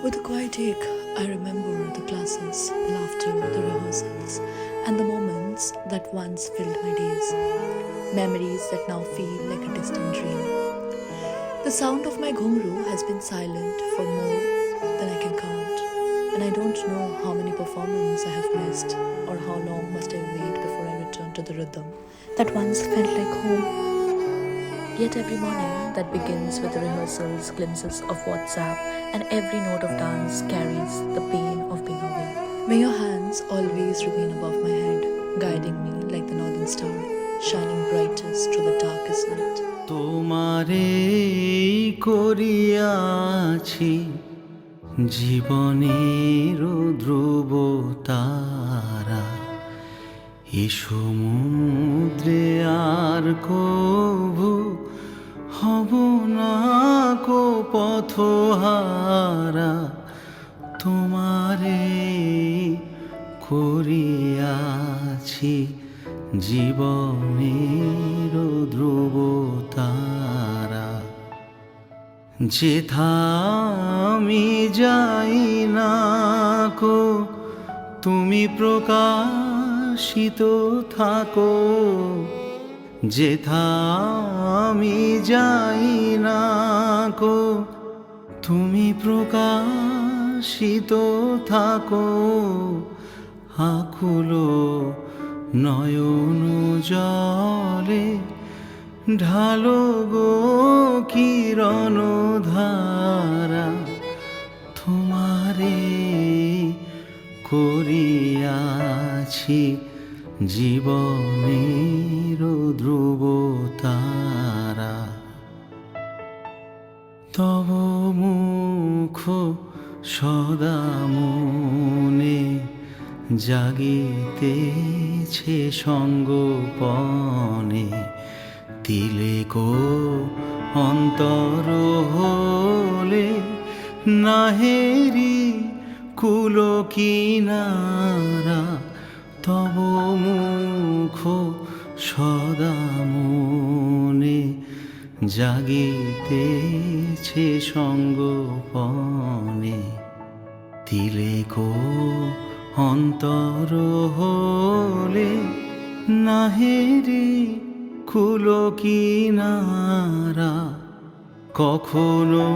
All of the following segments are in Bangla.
With a quiet ache, I remember the classes, the laughter, the rehearsals, and the moments that once filled my days. Memories that now feel like a distant dream. The sound of my ghumru has been silent for more than I can count, and I don't know how many performances I have missed or how long must I wait before I return to the rhythm that once felt like home. Yet every morning that begins with rehearsals, glimpses of WhatsApp, and every note of dance carries the pain of being away. May your hands always remain above my head, guiding me like the northern star, shining brightest through the darkest night. তোমারে করিয়াছি জীবনের ধ্রুব তারা, এ সমুদ্রে আর কভু হব না কো পথহারা। তোমারে করিয়াছি জীবনের ধ্রুব তারা, যেথা আমি যাই না কো তুমি প্রকাশিত থাকো। যেথা আমি যাই না কো তুমি প্রকাশিত থাকো। আকুলো নয়ন জলে ঢালো গো কিরণ ধারা, তোমারে করিয়াছি জীবনের ধ্রুব তারা। তব মুখ সদা মনে জাগিতেছে সঙ্গোপনে, তিলেকো অন্তর হলে নাহেরি কুল কিনারা। তব মুখ সদা মনে জাগিতেছে সঙ্গোপনে, তিলেকো অন্তর হলে নাহেরি কুল কিনারা। কখনো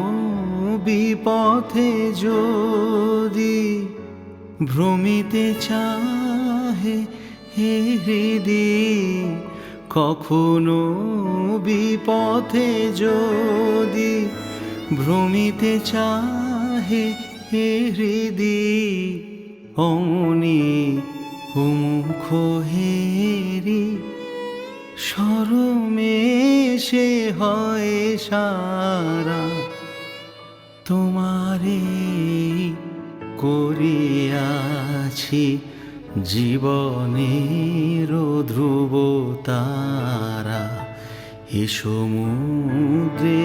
বিপথে যদি ভ্রমিতে চাহে হে হৃদি, কখনো বিপথে যদি ভ্রমিতে চাহে হে হৃদি, অমনি হুমুখ হেরি সরমে সে হয় সারা। তোমারে করিয়াছি জীবনের ধ্রুব তারা, এ সমুদ্রে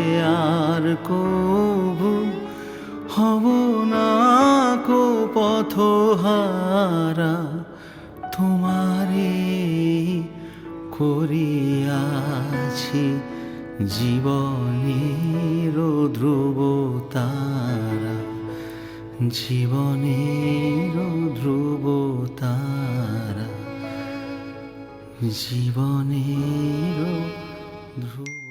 আর কভু হব না কো পথহারা। তোমারে করিয়াছি জীবনের ধ্রুব তারা, জীবনের ধ্রুব তারা, জীবনের ধ্রুব।